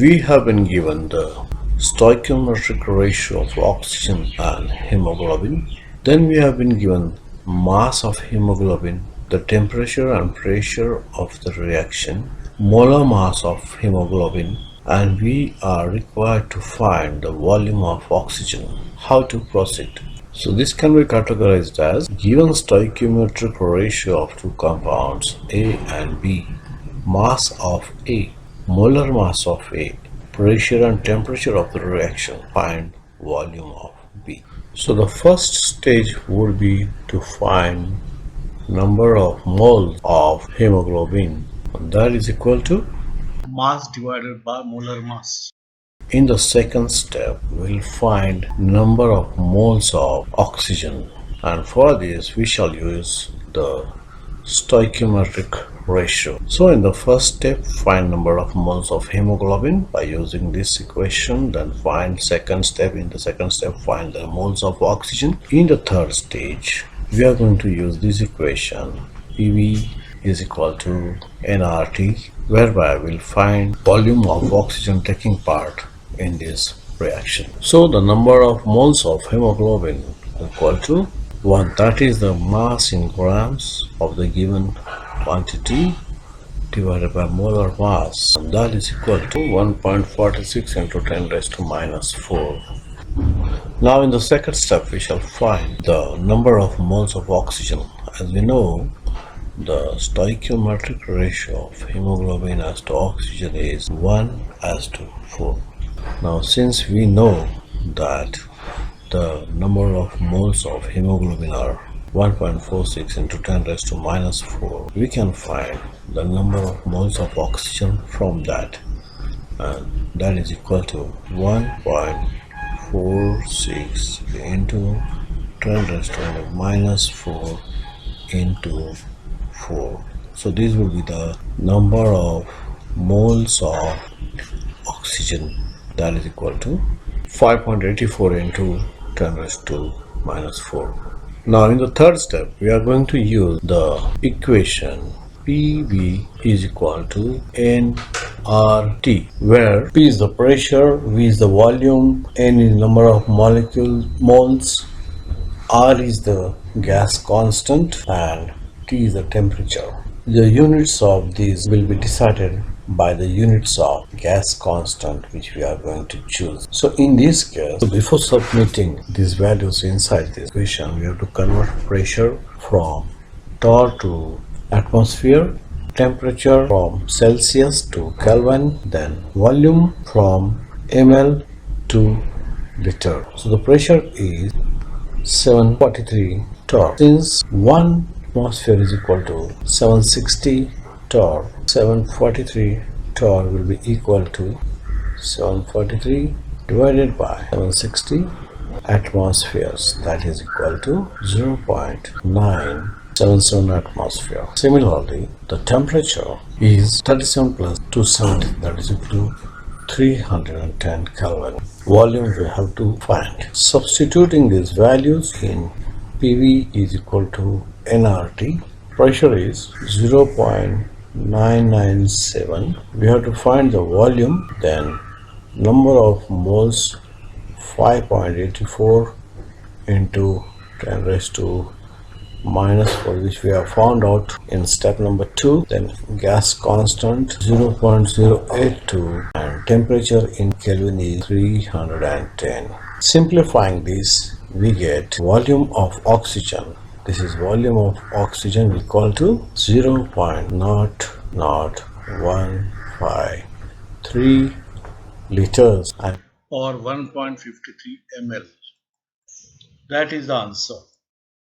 We have been given the stoichiometric ratio of oxygen and hemoglobin. Then we have been given mass of hemoglobin, the temperature and pressure of the reaction, molar mass of hemoglobin, and we are required to find the volume of oxygen. How to proceed? So this can be categorized as given stoichiometric ratio of two compounds A and B, mass of A, molar mass of A, pressure and temperature of the reaction, find volume of B. So the first stage would be to find number of moles of hemoglobin, that is equal to mass divided by molar mass. In the second step, we'll find number of moles of oxygen, and for this we shall use the stoichiometric ratio. So in the first step, find number of moles of hemoglobin by using this equation. Then find second step. In the second step, find the moles of oxygen. In the third stage, we are going to use this equation. PV is equal to nRT, whereby we'll find volume of oxygen taking part in this reaction. So the number of moles of hemoglobin is equal to 1, that is the mass in grams of the given quantity divided by molar mass, and that is equal to 1.46 into 10 raised to minus 4. Now in the second step we shall find the number of moles of oxygen. As we know, the stoichiometric ratio of hemoglobin as to oxygen is 1:4. Now since we know that the number of moles of hemoglobin are 1.46 into 10 raised to minus 4, we can find the number of moles of oxygen from that, and that is equal to 1.46 into 10 raised to minus 4 into 4. So this will be the number of moles of oxygen, that is equal to 5.84 into 10 raised to minus 4. Now in the third step, we are going to use the equation PV is equal to nRT, where P is the pressure, V is the volume, N is number of moles, R is the gas constant, and T is the temperature. The units of these will be decided by the units of gas constant which we are going to choose. So in this case, before submitting these values inside this equation, we have to convert pressure from torr to atmosphere, temperature from Celsius to Kelvin, then volume from ml to liter. So the pressure is 743 torr. Since 1 atmosphere is equal to 760 torr, 743 torr will be equal to 743 divided by 760 atmospheres, that is equal to 0.977 atmosphere. Similarly, the temperature is 37 plus 270, that is equal to 310 Kelvin. Volume we have to find. Substituting these values in PV is equal to nRT. Pressure is 0.997. We have to find the volume, then number of moles 5.84 into 10 raised to minus 4, which we have found out in step number 2. Then gas constant 0.082 and temperature in Kelvin is 310. Simplifying this, we get volume of oxygen. This is volume of oxygen equal to 0.00153 liters Or 1.53 ml. That is the answer.